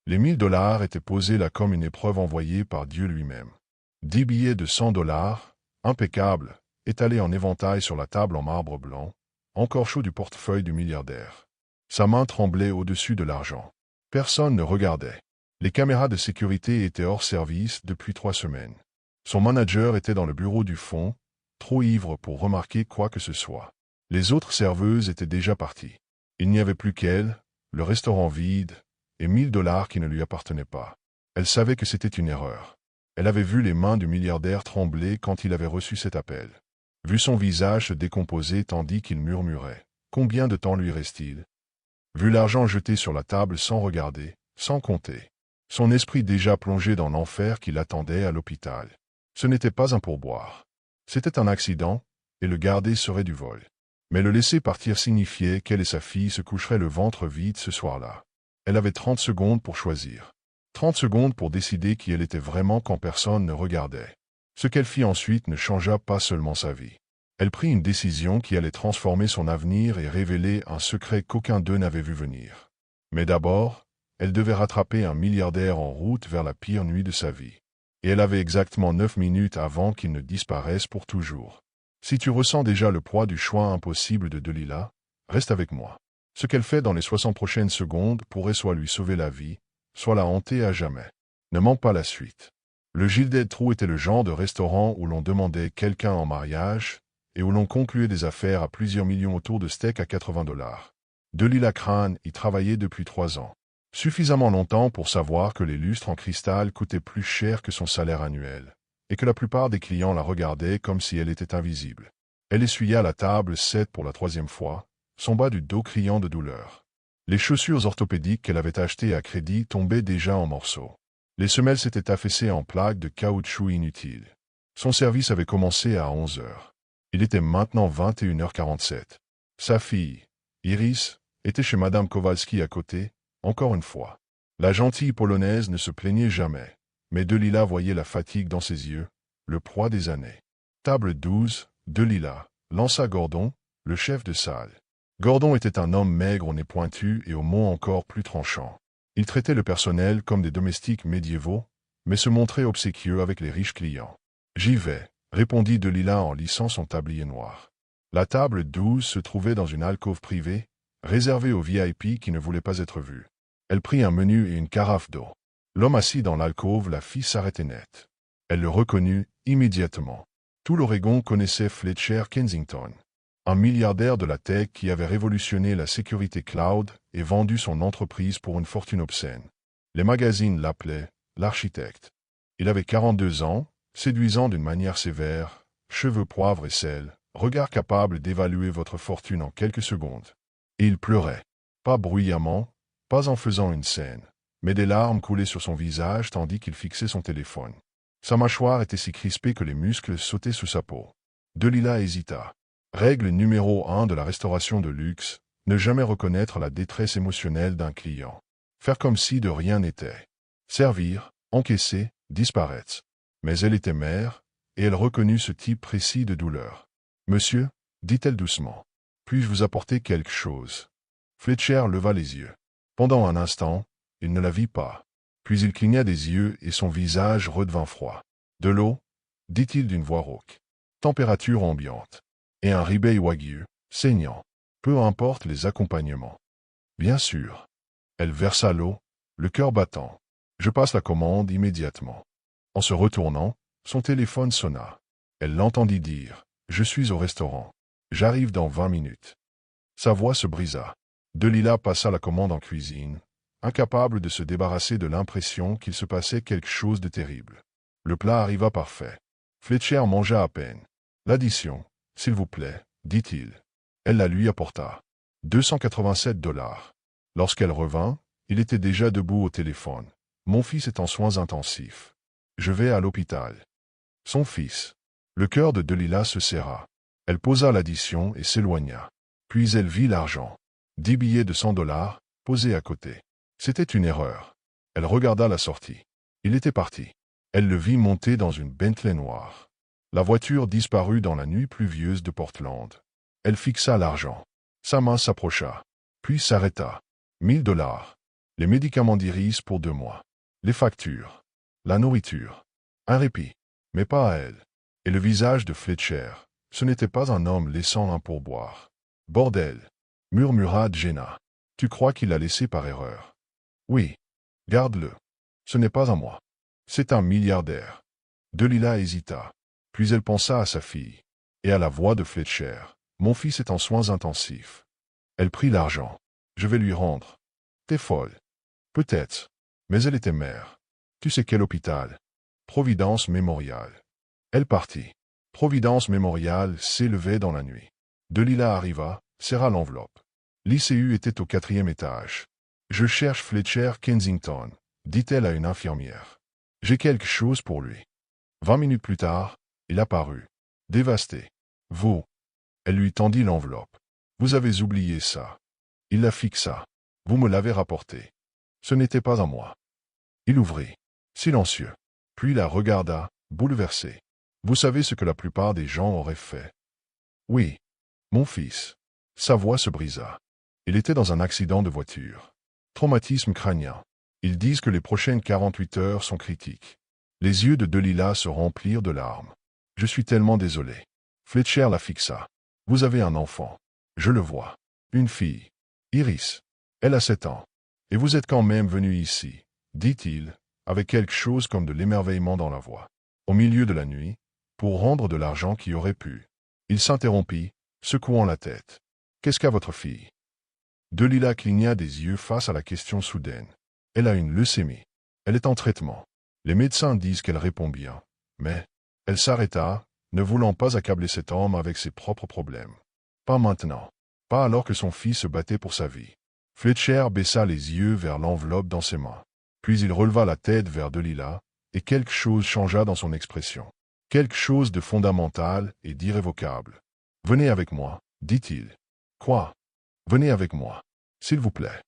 Les 1000 $ étaient posés là comme une épreuve envoyée par Dieu lui-même. 10 billets de 100 $, impeccables, étalés en éventail sur la table en marbre blanc, encore chaud du portefeuille du milliardaire. Sa main tremblait au-dessus de l'argent. Personne ne regardait. Les caméras de sécurité étaient hors service depuis 3 semaines. Son manager était dans le bureau du fond, trop ivre pour remarquer quoi que ce soit. Les autres serveuses étaient déjà parties. Il n'y avait plus qu'elle, le restaurant vide, et 1000 $ qui ne lui appartenaient pas. Elle savait que c'était une erreur. Elle avait vu les mains du milliardaire trembler quand il avait reçu cet appel. Vu son visage se décomposer tandis qu'il murmurait. Combien de temps lui reste-t-il? Vu l'argent jeté sur la table sans regarder, sans compter. Son esprit déjà plongé dans l'enfer qui l'attendait à l'hôpital. Ce n'était pas un pourboire. C'était un accident, et le garder serait du vol. Mais le laisser partir signifiait qu'elle et sa fille se coucheraient le ventre vide ce soir-là. Elle avait 30 secondes pour choisir. 30 secondes pour décider qui elle était vraiment quand personne ne regardait. Ce qu'elle fit ensuite ne changea pas seulement sa vie. Elle prit une décision qui allait transformer son avenir et révéler un secret qu'aucun d'eux n'avait vu venir. Mais d'abord, elle devait rattraper un milliardaire en route vers la pire nuit de sa vie. Et elle avait exactement 9 minutes avant qu'il ne disparaisse pour toujours. Si tu ressens déjà le poids du choix impossible de Delilah, reste avec moi. Ce qu'elle fait dans les 60 prochaines secondes pourrait soit lui sauver la vie, soit la hanter à jamais. Ne mens pas la suite. Le Gilded Trou était le genre de restaurant où l'on demandait quelqu'un en mariage et où l'on concluait des affaires à plusieurs millions autour de steaks à 80 $. Delilah Crane y travaillait depuis 3 ans. Suffisamment longtemps pour savoir que les lustres en cristal coûtaient plus cher que son salaire annuel, et que la plupart des clients la regardaient comme si elle était invisible. Elle essuya la table 7 pour la 3e fois, son bas du dos criant de douleur. Les chaussures orthopédiques qu'elle avait achetées à crédit tombaient déjà en morceaux. Les semelles s'étaient affaissées en plaques de caoutchouc inutiles. Son service avait commencé à 11 heures. Il était maintenant 21h47. Sa fille, Iris, était chez Madame Kowalski à côté, encore une fois. La gentille Polonaise ne se plaignait jamais, mais Delilah voyait la fatigue dans ses yeux, le poids des années. Table 12, Delilah, lança Gordon, le chef de salle. Gordon était un homme maigre au nez pointu et aux mots encore plus tranchants. Il traitait le personnel comme des domestiques médiévaux, mais se montrait obséquieux avec les riches clients. « J'y vais », répondit Delilah en lissant son tablier noir. La table 12 se trouvait dans une alcôve privée, réservée aux VIP qui ne voulaient pas être vus. Elle prit un menu et une carafe d'eau. L'homme assis dans l'alcôve la fit s'arrêter net. Elle le reconnut immédiatement. Tout l'Oregon connaissait Fletcher Kensington, un milliardaire de la tech qui avait révolutionné la sécurité cloud et vendu son entreprise pour une fortune obscène. Les magazines l'appelaient l'architecte. Il avait 42 ans, séduisant d'une manière sévère, cheveux poivre et sel, regard capable d'évaluer votre fortune en quelques secondes. Et il pleurait. Pas bruyamment, pas en faisant une scène, mais des larmes coulaient sur son visage tandis qu'il fixait son téléphone. Sa mâchoire était si crispée que les muscles sautaient sous sa peau. Delilah hésita. Règle numéro 1 de la restauration de luxe, ne jamais reconnaître la détresse émotionnelle d'un client. Faire comme si de rien n'était. Servir, encaisser, disparaître. Mais elle était mère, et elle reconnut ce type précis de douleur. « Monsieur, dit-elle doucement, puis-je vous apporter quelque chose ?» Fletcher leva les yeux. Pendant un instant, il ne la vit pas. Puis il cligna des yeux et son visage redevint froid. « De l'eau » dit-il d'une voix rauque. Température ambiante. Et un ribeye wagyu, saignant. Peu importe les accompagnements. Bien sûr. Elle versa l'eau, le cœur battant. Je passe la commande immédiatement. En se retournant, son téléphone sonna. Elle l'entendit dire « Je suis au restaurant. J'arrive dans 20 minutes. » Sa voix se brisa. Delilah passa la commande en cuisine, incapable de se débarrasser de l'impression qu'il se passait quelque chose de terrible. Le plat arriva parfait. Fletcher mangea à peine. « L'addition, s'il vous plaît, dit-il. » Elle la lui apporta. 287 $. Lorsqu'elle revint, il était déjà debout au téléphone. « Mon fils est en soins intensifs. Je vais à l'hôpital. » Son fils. Le cœur de Delilah se serra. Elle posa l'addition et s'éloigna. Puis elle vit l'argent. 10 billets de 100 $, posés à côté. C'était une erreur. Elle regarda la sortie. Il était parti. Elle le vit monter dans une Bentley noire. La voiture disparut dans la nuit pluvieuse de Portland. Elle fixa l'argent. Sa main s'approcha, puis s'arrêta. 1000 $. Les médicaments d'Iris pour 2 mois. Les factures. La nourriture. Un répit. Mais pas à elle. Et le visage de Fletcher. Ce n'était pas un homme laissant un pourboire. Bordel, murmura Jenna. Tu crois qu'il l'a laissé par erreur? Oui. Garde-le. Ce n'est pas à moi. C'est un milliardaire. Delilah hésita. Puis elle pensa à sa fille. Et à la voix de Fletcher. Mon fils est en soins intensifs. Elle prit l'argent. Je vais lui rendre. T'es folle. Peut-être. Mais elle était mère. Tu sais quel hôpital? Providence Mémorial. Elle partit. Providence Mémorial s'élevait dans la nuit. Delilah arriva, serra l'enveloppe. L'ICU était au 4e étage. Je cherche Fletcher Kensington, dit-elle à une infirmière. J'ai quelque chose pour lui. 20 minutes plus tard, il apparut. Dévasté. Vous. Elle lui tendit l'enveloppe. Vous avez oublié ça. Il la fixa. Vous me l'avez rapporté. Ce n'était pas à moi. Il ouvrit. Silencieux. Puis la regarda, bouleversé. Vous savez ce que la plupart des gens auraient fait? Oui. Mon fils. Sa voix se brisa. Il était dans un accident de voiture. Traumatisme crânien. Ils disent que les prochaines 48 heures sont critiques. Les yeux de Delilah se remplirent de larmes. Je suis tellement désolé. Fletcher la fixa. Vous avez un enfant. Je le vois. Une fille. Iris. Elle a 7 ans. Et vous êtes quand même venu ici, dit-il, avec quelque chose comme de l'émerveillement dans la voix. Au milieu de la nuit, pour rendre de l'argent qui aurait pu. Il s'interrompit, secouant la tête. Qu'est-ce qu'a votre fille? Delilah cligna des yeux face à la question soudaine. Elle a une leucémie. Elle est en traitement. Les médecins disent qu'elle répond bien. Mais, elle s'arrêta, ne voulant pas accabler cet homme avec ses propres problèmes. Pas maintenant. Pas alors que son fils se battait pour sa vie. Fletcher baissa les yeux vers l'enveloppe dans ses mains. Puis il releva la tête vers Delilah, et quelque chose changea dans son expression. Quelque chose de fondamental et d'irrévocable. Venez avec moi, dit-il. Quoi? Venez avec moi. S'il vous plaît.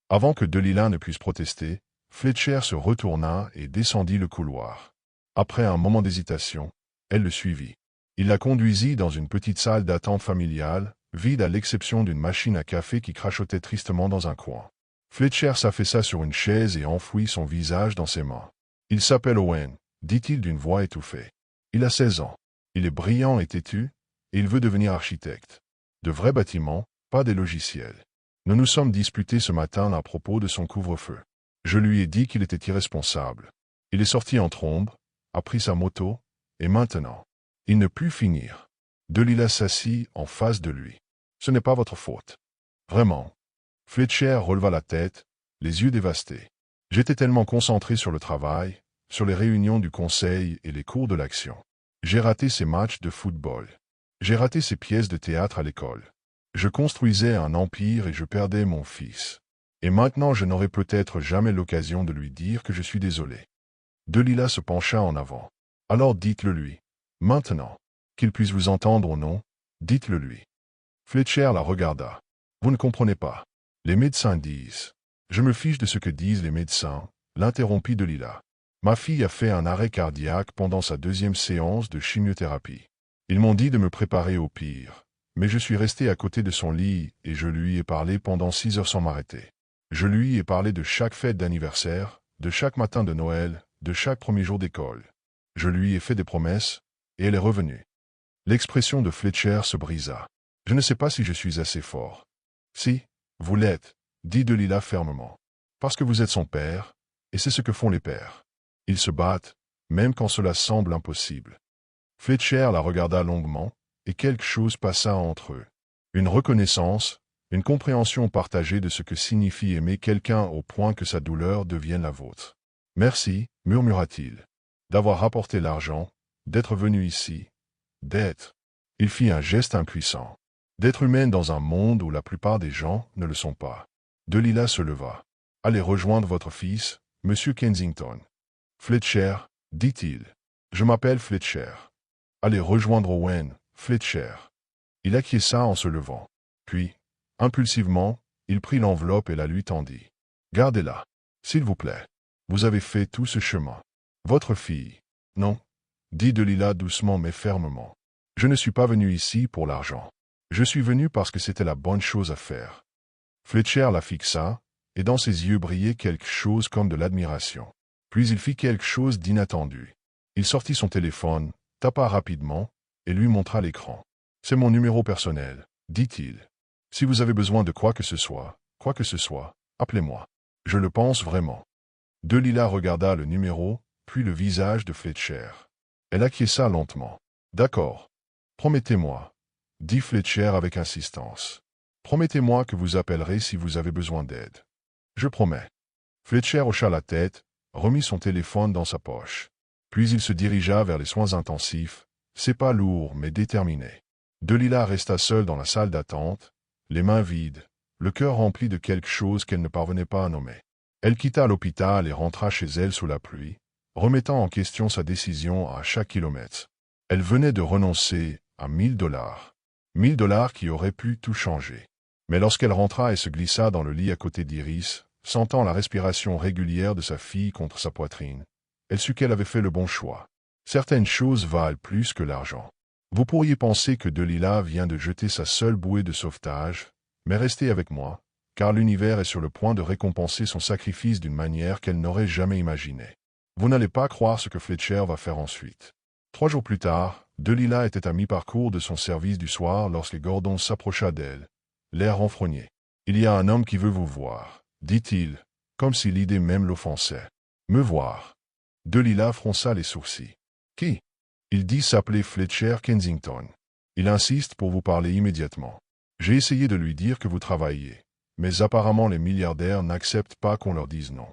Avant que Delilah ne puisse protester, Fletcher se retourna et descendit le couloir. Après un moment d'hésitation, elle le suivit. Il la conduisit dans une petite salle d'attente familiale, vide à l'exception d'une machine à café qui crachotait tristement dans un coin. Fletcher s'affaissa sur une chaise et enfouit son visage dans ses mains. « Il s'appelle Owen », dit-il d'une voix étouffée. « Il a 16 ans. Il est brillant et têtu, et il veut devenir architecte. De vrais bâtiments, pas des logiciels. Nous nous sommes disputés ce matin à propos de son couvre-feu. Je lui ai dit qu'il était irresponsable. Il est sorti en trombe, a pris sa moto, et maintenant, il ne put finir. » Delilah s'assit en face de lui. « Ce n'est pas votre faute. Vraiment. » Fletcher releva la tête, les yeux dévastés. « J'étais tellement concentré sur le travail, sur les réunions du conseil et les cours de l'action. J'ai raté ces matchs de football. J'ai raté ces pièces de théâtre à l'école. Je construisais un empire et je perdais mon fils. Et maintenant je n'aurai peut-être jamais l'occasion de lui dire que je suis désolé. » Delilah se pencha en avant. « Alors dites-le lui. Maintenant. Qu'il puisse vous entendre ou non, dites-le lui. » Fletcher la regarda. « Vous ne comprenez pas. Les médecins disent. »« Je me fiche de ce que disent les médecins, » l'interrompit Delilah. « Ma fille a fait un arrêt cardiaque pendant sa 2e séance de chimiothérapie. Ils m'ont dit de me préparer au pire, mais je suis resté à côté de son lit et je lui ai parlé pendant 6 heures sans m'arrêter. Je lui ai parlé de chaque fête d'anniversaire, de chaque matin de Noël, de chaque premier jour d'école. Je lui ai fait des promesses, et elle est revenue. » L'expression de Fletcher se brisa. « Je ne sais pas si je suis assez fort. »« Si, vous l'êtes, » dit Delilah fermement. « Parce que vous êtes son père, et c'est ce que font les pères. Ils se battent, même quand cela semble impossible. » Fletcher la regarda longuement, et quelque chose passa entre eux. Une reconnaissance, une compréhension partagée de ce que signifie aimer quelqu'un au point que sa douleur devienne la vôtre. « Merci, murmura-t-il, d'avoir rapporté l'argent, d'être venu ici, d'être. » Il fit un geste impuissant. D'être humaine dans un monde où la plupart des gens ne le sont pas. Delilah se leva. « Allez rejoindre votre fils, Monsieur Kensington. »« Fletcher, dit-il. Je m'appelle Fletcher. »« Allez rejoindre Owen, Fletcher. » Il acquiesça en se levant. Puis, impulsivement, il prit l'enveloppe et la lui tendit. « Gardez-la, s'il vous plaît. Vous avez fait tout ce chemin. Votre fille. »« Non, » dit Delilah doucement mais fermement. « Je ne suis pas venu ici pour l'argent. Je suis venu parce que c'était la bonne chose à faire. » Fletcher la fixa, et dans ses yeux brillait quelque chose comme de l'admiration. Puis il fit quelque chose d'inattendu. Il sortit son téléphone, tapa rapidement, et lui montra l'écran. « C'est mon numéro personnel, dit-il. Si vous avez besoin de quoi que ce soit, appelez-moi. Je le pense vraiment. » Delilah regarda le numéro, puis le visage de Fletcher. Elle acquiesça lentement. « D'accord. Promettez-moi, » dit Fletcher avec insistance. « Promettez-moi que vous appellerez si vous avez besoin d'aide. »« Je promets. » Fletcher hocha la tête, remit son téléphone dans sa poche. Puis il se dirigea vers les soins intensifs, ses pas lourds mais déterminés. Delilah resta seule dans la salle d'attente, les mains vides, le cœur rempli de quelque chose qu'elle ne parvenait pas à nommer. Elle quitta l'hôpital et rentra chez elle sous la pluie, remettant en question sa décision à chaque kilomètre. Elle venait de renoncer à $1000. $1000 qui auraient pu tout changer. Mais lorsqu'elle rentra et se glissa dans le lit à côté d'Iris, sentant la respiration régulière de sa fille contre sa poitrine, elle sut qu'elle avait fait le bon choix. Certaines choses valent plus que l'argent. Vous pourriez penser que Delilah vient de jeter sa seule bouée de sauvetage, mais restez avec moi, car l'univers est sur le point de récompenser son sacrifice d'une manière qu'elle n'aurait jamais imaginée. Vous n'allez pas croire ce que Fletcher va faire ensuite. 3 jours plus tard, Delilah était à mi-parcours de son service du soir lorsque Gordon s'approcha d'elle, l'air renfrogné. « Il y a un homme qui veut vous voir, » dit-il, comme si l'idée même l'offensait. « Me voir. » Delilah fronça les sourcils. « Qui ?» Il dit s'appeler Fletcher Kensington. Il insiste pour vous parler immédiatement. J'ai essayé de lui dire que vous travaillez, mais apparemment les milliardaires n'acceptent pas qu'on leur dise non.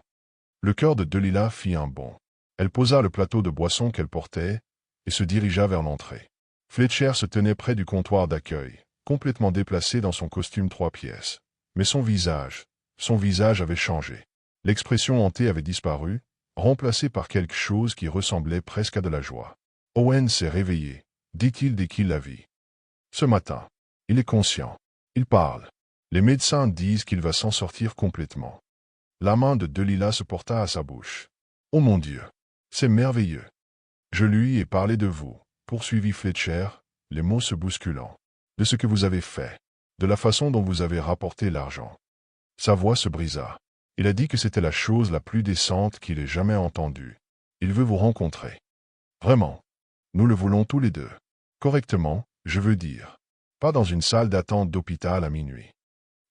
Le cœur de Delilah fit un bond. Elle posa le plateau de boisson qu'elle portait et se dirigea vers l'entrée. Fletcher se tenait près du comptoir d'accueil, complètement déplacé dans son costume 3 pièces. Mais son visage avait changé. L'expression hantée avait disparu, remplacée par quelque chose qui ressemblait presque à de la joie. « Owen s'est réveillé, » dit-il dès qu'il la vit. « Ce matin. Il est conscient. Il parle. Les médecins disent qu'il va s'en sortir complètement. » La main de Delilah se porta à sa bouche. « Oh mon Dieu! C'est merveilleux! Je lui ai parlé de vous, » poursuivit Fletcher, les mots se bousculant. « De ce que vous avez fait. De la façon dont vous avez rapporté l'argent. » Sa voix se brisa. Il a dit que c'était la chose la plus décente qu'il ait jamais entendue. Il veut vous rencontrer. Vraiment. Nous le voulons tous les deux. Correctement, je veux dire. Pas dans une salle d'attente d'hôpital à minuit.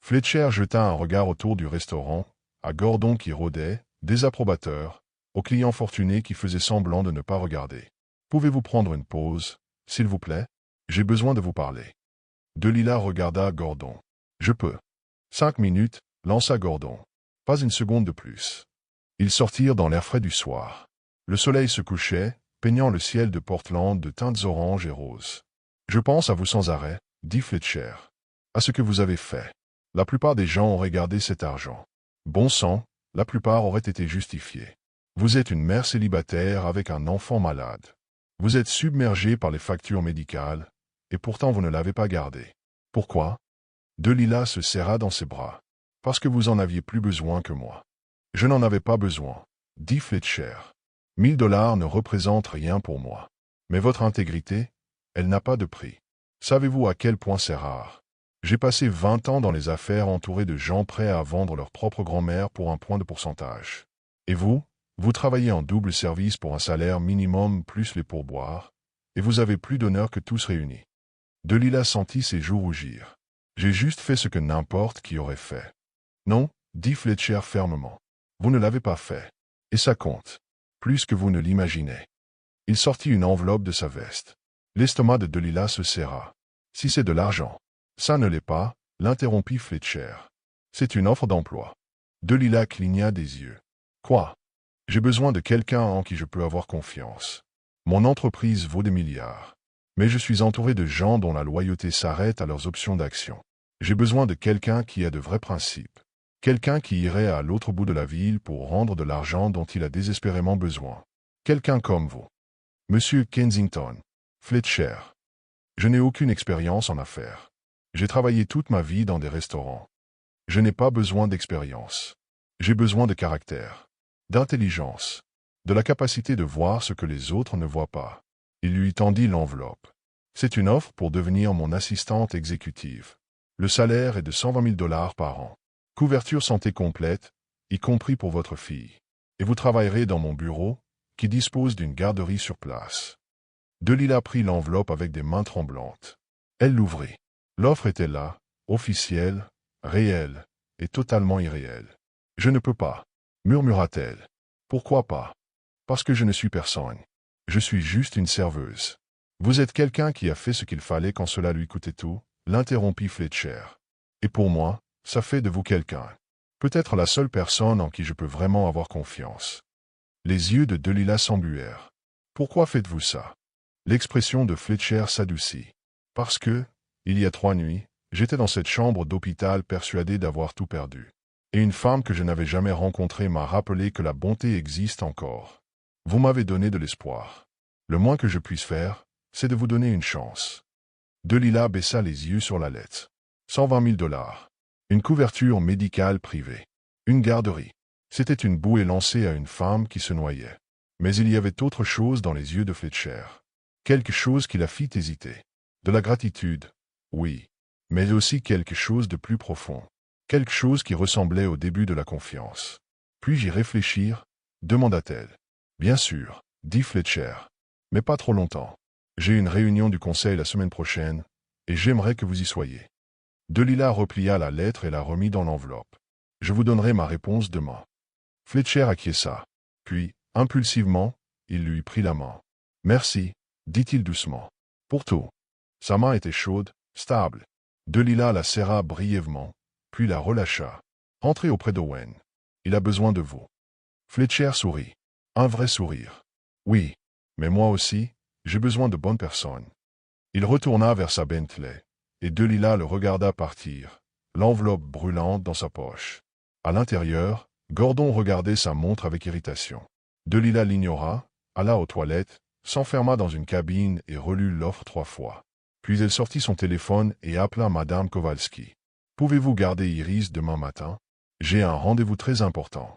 Fletcher jeta un regard autour du restaurant, à Gordon qui rôdait, désapprobateur, aux clients fortunés qui faisaient semblant de ne pas regarder. Pouvez-vous prendre une pause, s'il vous plaît? J'ai besoin de vous parler. Delilah regarda Gordon. Je peux. 5 minutes, lança Gordon. Pas une seconde de plus. Ils sortirent dans l'air frais du soir. Le soleil se couchait, peignant le ciel de Portland de teintes oranges et roses. Je pense à vous sans arrêt, dit Fletcher. À ce que vous avez fait. La plupart des gens auraient gardé cet argent. Bon sang, la plupart auraient été justifiés. Vous êtes une mère célibataire avec un enfant malade. Vous êtes submergé par les factures médicales, et pourtant vous ne l'avez pas gardé. Pourquoi? Delilah se serra dans ses bras. Parce que vous en aviez plus besoin que moi. Je n'en avais pas besoin, dit Fletcher. $1000 ne représentent rien pour moi. Mais votre intégrité, elle n'a pas de prix. Savez-vous à quel point c'est rare? J'ai passé 20 ans dans les affaires entouré de gens prêts à vendre leur propre grand-mère pour un point de pourcentage. Et vous travaillez en double service pour un salaire minimum plus les pourboires, et vous avez plus d'honneur que tous réunis. Delilah sentit ses joues rougir. J'ai juste fait ce que n'importe qui aurait fait. Non, dit Fletcher fermement. Vous ne l'avez pas fait. Et ça compte. Plus que vous ne l'imaginez. Il sortit une enveloppe de sa veste. L'estomac de Delilah se serra. Si c'est de l'argent. Ça ne l'est pas, l'interrompit Fletcher. C'est une offre d'emploi. Delilah cligna des yeux. Quoi? J'ai besoin de quelqu'un en qui je peux avoir confiance. Mon entreprise vaut des milliards. Mais je suis entouré de gens dont la loyauté s'arrête à leurs options d'action. J'ai besoin de quelqu'un qui a de vrais principes. Quelqu'un qui irait à l'autre bout de la ville pour rendre de l'argent dont il a désespérément besoin. Quelqu'un comme vous. Monsieur Kensington. Fletcher. Je n'ai aucune expérience en affaires. J'ai travaillé toute ma vie dans des restaurants. Je n'ai pas besoin d'expérience. J'ai besoin de caractère, d'intelligence, de la capacité de voir ce que les autres ne voient pas. Il lui tendit l'enveloppe. C'est une offre pour devenir mon assistante exécutive. Le salaire est de $120 000 par an. Couverture santé complète, y compris pour votre fille. Et vous travaillerez dans mon bureau, qui dispose d'une garderie sur place. Delilah prit l'enveloppe avec des mains tremblantes. Elle l'ouvrit. L'offre était là, officielle, réelle, et totalement irréelle. « Je ne peux pas, » murmura-t-elle. « Pourquoi pas? Parce que je ne suis personne. Je suis juste une serveuse. »« Vous êtes quelqu'un qui a fait ce qu'il fallait quand cela lui coûtait tout, » l'interrompit Fletcher. « Et pour moi, ça fait de vous quelqu'un. Peut-être la seule personne en qui je peux vraiment avoir confiance. » Les yeux de Delilah s'embuèrent. « Pourquoi faites-vous ça? » L'expression de Fletcher s'adoucit. « Parce que, il y a 3 nuits, j'étais dans cette chambre d'hôpital persuadé d'avoir tout perdu. Et une femme que je n'avais jamais rencontrée m'a rappelé que la bonté existe encore. Vous m'avez donné de l'espoir. Le moins que je puisse faire, c'est de vous donner une chance. » Delilah baissa les yeux sur la lettre. 120 000 $. Une couverture médicale privée. Une garderie. C'était une bouée lancée à une femme qui se noyait. Mais il y avait autre chose dans les yeux de Fletcher. Quelque chose qui la fit hésiter. De la gratitude, oui, mais aussi quelque chose de plus profond. Quelque chose qui ressemblait au début de la confiance. « Puis-je y réfléchir » demanda-t-elle. « Bien sûr, » dit Fletcher. « Mais pas trop longtemps. J'ai une réunion du conseil la semaine prochaine, et j'aimerais que vous y soyez. » Delilah replia la lettre et la remit dans l'enveloppe. « Je vous donnerai ma réponse demain. » Fletcher acquiesça. Puis, impulsivement, il lui prit la main. « Merci, » dit-il doucement. « Pour tout. » Sa main était chaude, stable. Delilah la serra brièvement, puis la relâcha. « Entrez auprès d'Owen. Il a besoin de vous. » Fletcher sourit. Un vrai sourire. « Oui, mais moi aussi, j'ai besoin de bonnes personnes. » Il retourna vers sa Bentley, et Delilah le regarda partir, l'enveloppe brûlante dans sa poche. À l'intérieur, Gordon regardait sa montre avec irritation. Delilah l'ignora, alla aux toilettes, s'enferma dans une cabine et relut l'offre 3 fois. Puis elle sortit son téléphone et appela Madame Kowalski. « Pouvez-vous garder Iris demain matin? J'ai un rendez-vous très important. »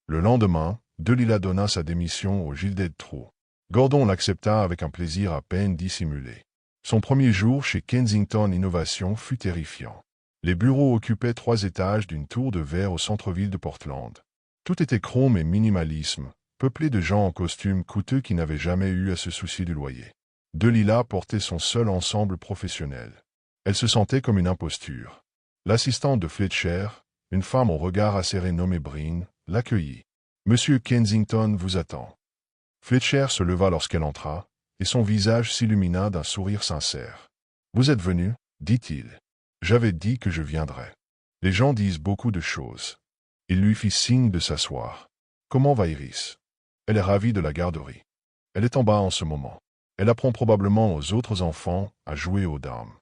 Le lendemain, Delilah donna sa démission au Gilded Trou. Gordon l'accepta avec un plaisir à peine dissimulé. Son premier jour chez Kensington Innovation fut terrifiant. Les bureaux occupaient 3 étages d'une tour de verre au centre-ville de Portland. Tout était chrome et minimalisme, peuplé de gens en costumes coûteux qui n'avaient jamais eu à se soucier du loyer. Delilah portait son seul ensemble professionnel. Elle se sentait comme une imposture. L'assistante de Fletcher, une femme au regard acéré nommée Breen, l'accueillit. « Monsieur Kensington vous attend. » Fletcher se leva lorsqu'elle entra, et son visage s'illumina d'un sourire sincère. « Vous êtes venu, » dit-il. « J'avais dit que je viendrais. Les gens disent beaucoup de choses. » Il lui fit signe de s'asseoir. « Comment va Iris? » « Elle est ravie de la garderie. Elle est en bas en ce moment. Elle apprend probablement aux autres enfants à jouer aux dames. »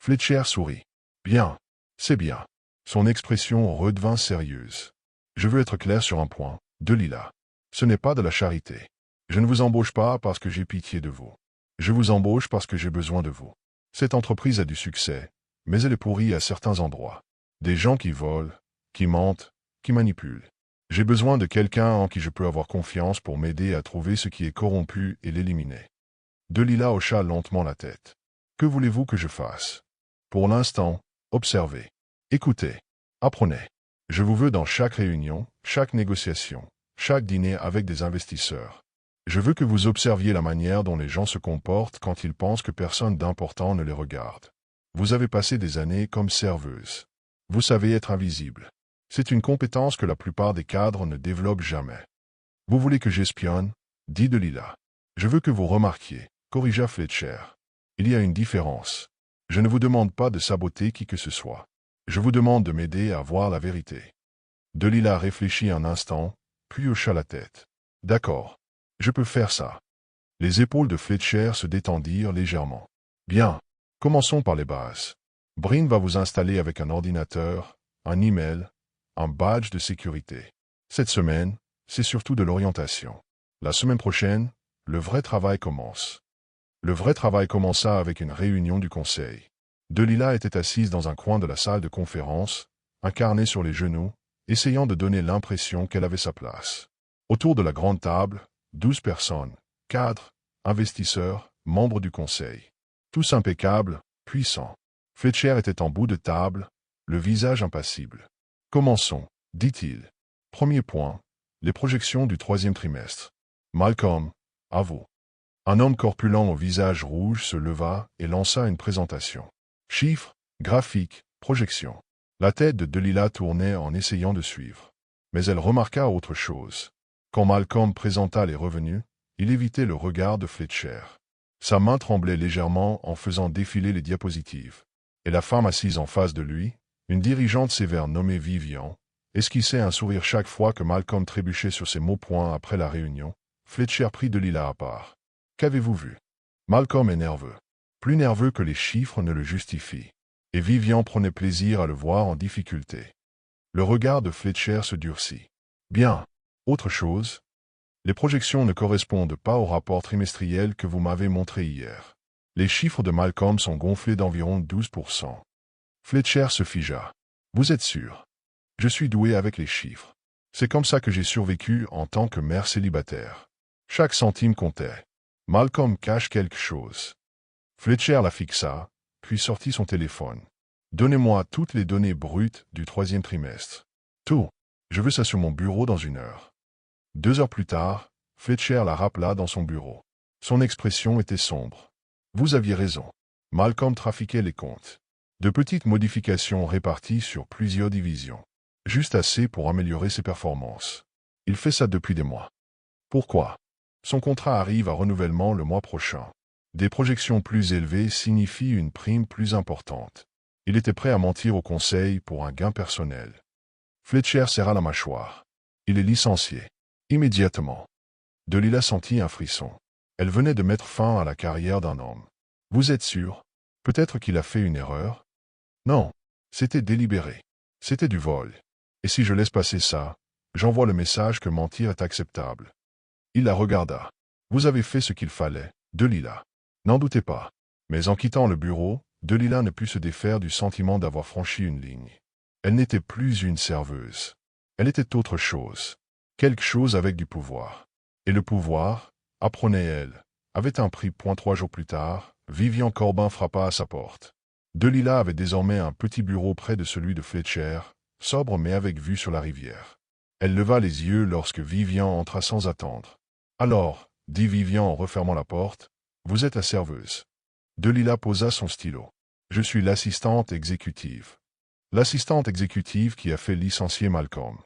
Fletcher sourit. « Bien, c'est bien. » Son expression redevint sérieuse. « Je veux être clair sur un point, Delilah. Ce n'est pas de la charité. Je ne vous embauche pas parce que j'ai pitié de vous. Je vous embauche parce que j'ai besoin de vous. Cette entreprise a du succès, mais elle est pourrie à certains endroits. Des gens qui volent, qui mentent, qui manipulent. J'ai besoin de quelqu'un en qui je peux avoir confiance pour m'aider à trouver ce qui est corrompu et l'éliminer. » Delilah hocha lentement la tête. « Que voulez-vous que je fasse? Pour l'instant, observez. Écoutez. Apprenez. Je vous veux dans chaque réunion, chaque négociation, chaque dîner avec des investisseurs. Je veux que vous observiez la manière dont les gens se comportent quand ils pensent que personne d'important ne les regarde. Vous avez passé des années comme serveuse. Vous savez être invisible. C'est une compétence que la plupart des cadres ne développent jamais. Vous voulez que j'espionne? Dit Delilah. Je veux que vous remarquiez, corrigea Fletcher. Il y a une différence. Je ne vous demande pas de saboter qui que ce soit. Je vous demande de m'aider à voir la vérité. Delilah réfléchit un instant, puis hocha la tête. D'accord. Je peux faire ça. Les épaules de Fletcher se détendirent légèrement. Bien. Commençons par les bases. Breen va vous installer avec un ordinateur, un email, un badge de sécurité. Cette semaine, c'est surtout de l'orientation. La semaine prochaine, le vrai travail commence. Le vrai travail commença avec une réunion du conseil. Delilah était assise dans un coin de la salle de conférence, un carnet sur les genoux, essayant de donner l'impression qu'elle avait sa place. Autour de la grande table, 12 personnes, cadres, investisseurs, membres du conseil. Tous impeccables, puissants. Fletcher était en bout de table, le visage impassible. Commençons, dit-il. Premier point, les projections du troisième trimestre. Malcolm, à vous. Un homme corpulent au visage rouge se leva et lança une présentation. Chiffres, graphiques, projections. La tête de Delilah tournait en essayant de suivre. Mais elle remarqua autre chose. Quand Malcolm présenta les revenus, il évitait le regard de Fletcher. Sa main tremblait légèrement en faisant défiler les diapositives. Et la femme assise en face de lui, une dirigeante sévère nommée Vivian, esquissait un sourire chaque fois que Malcolm trébuchait sur ses mots points après la réunion. Fletcher prit Delilah à part. « Qu'avez-vous vu » Malcolm est nerveux. Plus nerveux que les chiffres ne le justifient. Et Vivian prenait plaisir à le voir en difficulté. Le regard de Fletcher se durcit. « Bien. Autre chose ? Les projections ne correspondent pas au rapport trimestriel que vous m'avez montré hier. Les chiffres de Malcolm sont gonflés d'environ 12%. Fletcher se figea. « Vous êtes sûr ? Je suis doué avec les chiffres. C'est comme ça que j'ai survécu en tant que mère célibataire. Chaque centime comptait. Malcolm cache quelque chose. » Fletcher la fixa, puis sortit son téléphone. « Donnez-moi toutes les données brutes du troisième trimestre. Tout. Je veux ça sur mon bureau dans 1 heure. » 2 heures plus tard, Fletcher la rappela dans son bureau. Son expression était sombre. « Vous aviez raison. Malcolm trafiquait les comptes. De petites modifications réparties sur plusieurs divisions. Juste assez pour améliorer ses performances. Il fait ça depuis des mois. Pourquoi ? Son contrat arrive à renouvellement le mois prochain. Des projections plus élevées signifient une prime plus importante. Il était prêt à mentir au conseil pour un gain personnel. » Fletcher serra la mâchoire. « Il est licencié. Immédiatement. » Delilah sentit un frisson. Elle venait de mettre fin à la carrière d'un homme. « Vous êtes sûr ? Peut-être qu'il a fait une erreur ? » Non. C'était délibéré. C'était du vol. Et si je laisse passer ça, j'envoie le message que mentir est acceptable. Il la regarda. « Vous avez fait ce qu'il fallait, Delilah. N'en doutez pas. » Mais en quittant le bureau, Delilah ne put se défaire du sentiment d'avoir franchi une ligne. Elle n'était plus une serveuse. Elle était autre chose. Quelque chose avec du pouvoir. Et le pouvoir, apprenait-elle, avait un prix. 3 jours plus tard, Vivian Corbin frappa à sa porte. Delilah avait désormais un petit bureau près de celui de Fletcher, sobre mais avec vue sur la rivière. Elle leva les yeux lorsque Vivian entra sans attendre. « Alors, » dit Vivian en refermant la porte, « vous êtes la serveuse. » Delilah posa son stylo. « Je suis l'assistante exécutive. » L'assistante exécutive qui a fait licencier Malcolm.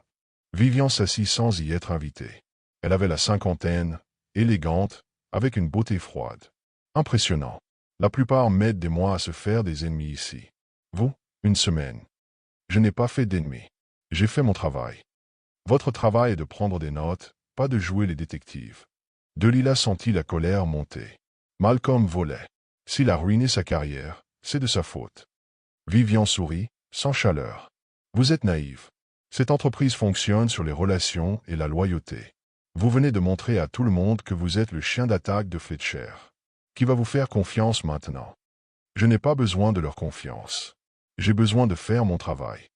Vivian s'assit sans y être invitée. Elle avait la cinquantaine, élégante, avec une beauté froide. Impressionnant. La plupart mettent des mois à se faire des ennemis ici. Vous, 1 semaine. Je n'ai pas fait d'ennemis. J'ai fait mon travail. Votre travail est de prendre des notes, pas de jouer les détectives. Delilah sentit la colère monter. Malcolm volait. S'il a ruiné sa carrière, c'est de sa faute. Vivian sourit, sans chaleur. Vous êtes naïve. Cette entreprise fonctionne sur les relations et la loyauté. Vous venez de montrer à tout le monde que vous êtes le chien d'attaque de Fletcher. Qui va vous faire confiance maintenant? Je n'ai pas besoin de leur confiance. J'ai besoin de faire mon travail.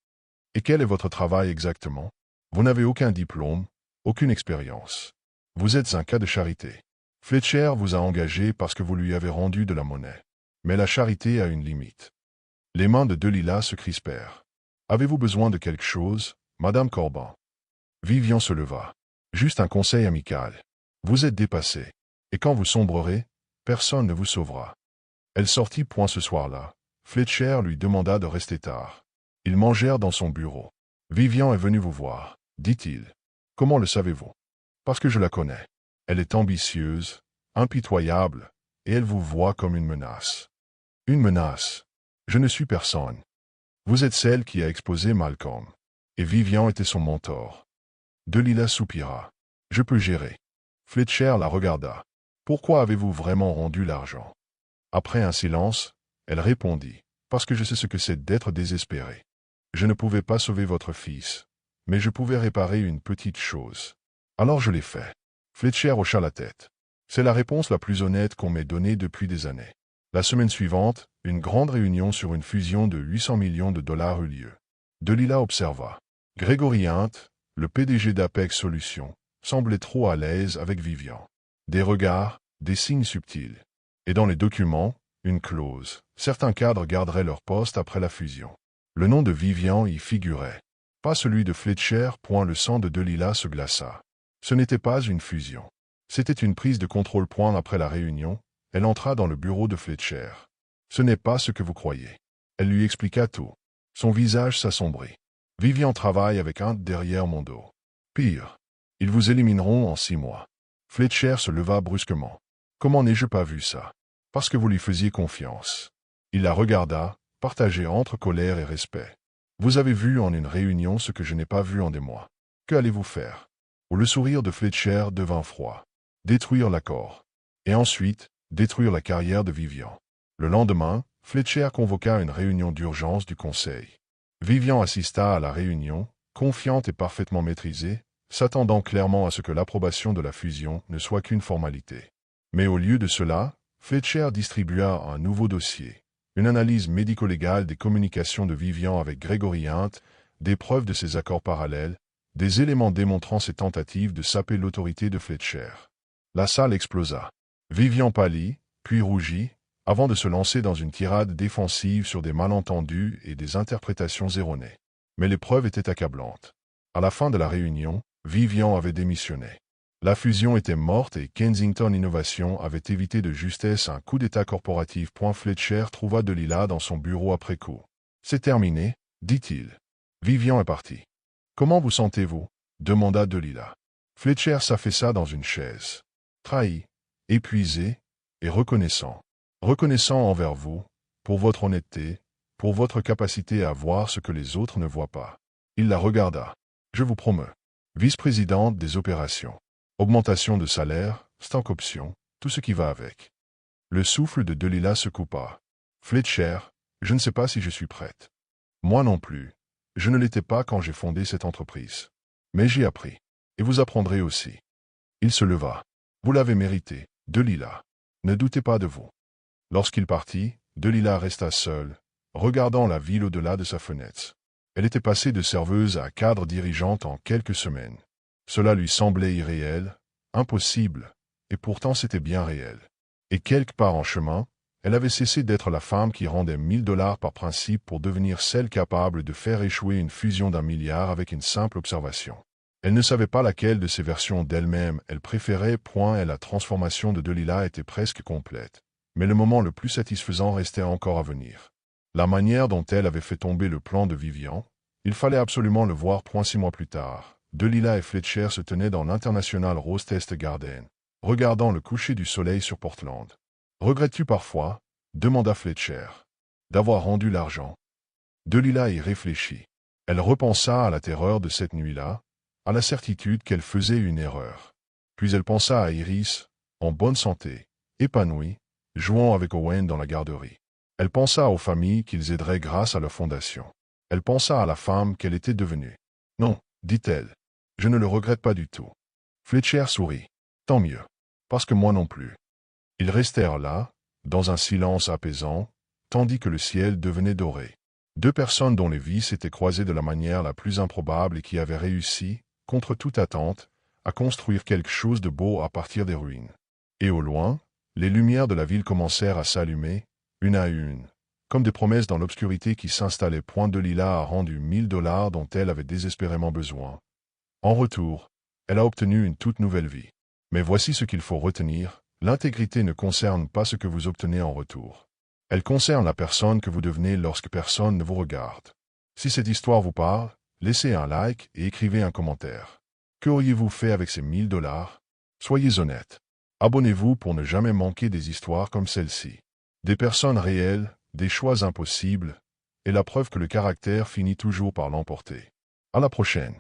Et quel est votre travail exactement? Vous n'avez aucun diplôme, aucune expérience. Vous êtes un cas de charité. Fletcher vous a engagé parce que vous lui avez rendu de la monnaie. Mais la charité a une limite. Les mains de Delilah se crispèrent. Avez-vous besoin de quelque chose, Madame Corbin? Vivian se leva. Juste un conseil amical. Vous êtes dépassé. Et quand vous sombrerez, personne ne vous sauvera. Elle sortit point ce soir-là. Fletcher lui demanda de rester tard. Ils mangèrent dans son bureau. Vivian est venue vous voir, dit-il. Comment le savez-vous? Parce que je la connais. Elle est ambitieuse, impitoyable, et elle vous voit comme une menace. Une menace. Je ne suis personne. Vous êtes celle qui a exposé Malcolm. Et Vivian était son mentor. Delilah soupira. Je peux gérer. Fletcher la regarda. Pourquoi avez-vous vraiment rendu l'argent? Après un silence, elle répondit. Parce que je sais ce que c'est d'être désespéré. Je ne pouvais pas sauver votre fils, mais je pouvais réparer une petite chose. Alors je l'ai fait. Fletcher hocha la tête. C'est la réponse la plus honnête qu'on m'ait donnée depuis des années. La semaine suivante, une grande réunion sur une fusion de 800 millions de dollars eut lieu. Delilah observa. Gregory Hunt, le PDG d'Apex Solutions, semblait trop à l'aise avec Vivian. Des regards, des signes subtils. Et dans les documents, une clause. Certains cadres garderaient leur poste après la fusion. Le nom de Vivian y figurait. Pas celui de Fletcher. Le sang de Delilah se glaça. Ce n'était pas une fusion. C'était une prise de contrôle. Après la réunion, elle entra dans le bureau de Fletcher. Ce n'est pas ce que vous croyez. Elle lui expliqua tout. Son visage s'assombrit. Vivian travaille avec un derrière mon dos. Pire. Ils vous élimineront en 6 mois. Fletcher se leva brusquement. Comment n'ai-je pas vu ça? Parce que vous lui faisiez confiance. Il la regarda, partagé entre colère et respect. Vous avez vu en une réunion ce que je n'ai pas vu en des mois. Que allez-vous faire? Le sourire de Fletcher devint froid. Détruire l'accord. Et ensuite, détruire la carrière de Vivian. Le lendemain, Fletcher convoqua une réunion d'urgence du conseil. Vivian assista à la réunion, confiante et parfaitement maîtrisée, s'attendant clairement à ce que l'approbation de la fusion ne soit qu'une formalité. Mais au lieu de cela, Fletcher distribua un nouveau dossier, une analyse médico-légale des communications de Vivian avec Gregory Hunt, des preuves de ses accords parallèles, des éléments démontrant ses tentatives de saper l'autorité de Fletcher. La salle explosa. Vivian pâlit, puis rougit, avant de se lancer dans une tirade défensive sur des malentendus et des interprétations erronées. Mais les preuves étaient accablantes. À la fin de la réunion, Vivian avait démissionné. La fusion était morte et Kensington Innovation avait évité de justesse un coup d'état corporatif. Fletcher trouva Delilah dans son bureau après coup. C'est terminé, dit-il. Vivian est parti. Comment vous sentez-vous? Demanda Delilah. Fletcher s'affaissa dans une chaise. Trahi, épuisé et reconnaissant. Reconnaissant envers vous, pour votre honnêteté, pour votre capacité à voir ce que les autres ne voient pas. Il la regarda. Je vous promeux. Vice-présidente des opérations. Augmentation de salaire, stock option, tout ce qui va avec. Le souffle de Delilah se coupa. Fletcher, je ne sais pas si je suis prête. Moi non plus. Je ne l'étais pas quand j'ai fondé cette entreprise. Mais j'ai appris. Et vous apprendrez aussi. Il se leva. Vous l'avez mérité, Delilah. Ne doutez pas de vous. Lorsqu'il partit, Delilah resta seule, regardant la ville au-delà de sa fenêtre. Elle était passée de serveuse à cadre dirigeante en quelques semaines. Cela lui semblait irréel, impossible, et pourtant c'était bien réel. Et quelque part en chemin, elle avait cessé d'être la femme qui rendait $1000 par principe pour devenir celle capable de faire échouer une fusion d'1 milliard avec une simple observation. Elle ne savait pas laquelle de ces versions d'elle-même elle préférait. Et la transformation de Delilah était presque complète. Mais le moment le plus satisfaisant restait encore à venir. La manière dont elle avait fait tomber le plan de Vivian, il fallait absolument le voir. 6 mois plus tard, Delilah et Fletcher se tenaient dans l'International Rose Test Garden, regardant le coucher du soleil sur Portland. « Regrettes-tu parfois, » demanda Fletcher, « d'avoir rendu l'argent ?» Delilah y réfléchit. Elle repensa à la terreur de cette nuit-là, à la certitude qu'elle faisait une erreur. Puis elle pensa à Iris, en bonne santé, épanouie, jouant avec Owen dans la garderie. Elle pensa aux familles qu'ils aideraient grâce à leur fondation. Elle pensa à la femme qu'elle était devenue. « Non, dit-elle, je ne le regrette pas du tout. » Fletcher sourit. « Tant mieux. Parce que moi non plus. » Ils restèrent là, dans un silence apaisant, tandis que le ciel devenait doré. Deux personnes dont les vies s'étaient croisées de la manière la plus improbable et qui avaient réussi, contre toute attente, à construire quelque chose de beau à partir des ruines. Et au loin, les lumières de la ville commencèrent à s'allumer, une à une, comme des promesses dans l'obscurité qui s'installait. Delilah a rendu $1000 dont elle avait désespérément besoin. En retour, elle a obtenu une toute nouvelle vie. Mais voici ce qu'il faut retenir, l'intégrité ne concerne pas ce que vous obtenez en retour. Elle concerne la personne que vous devenez lorsque personne ne vous regarde. Si cette histoire vous parle, laissez un like et écrivez un commentaire. Qu'auriez-vous fait avec ces $1000? Soyez honnête. Abonnez-vous pour ne jamais manquer des histoires comme celle-ci. Des personnes réelles, des choix impossibles, et la preuve que le caractère finit toujours par l'emporter. À la prochaine.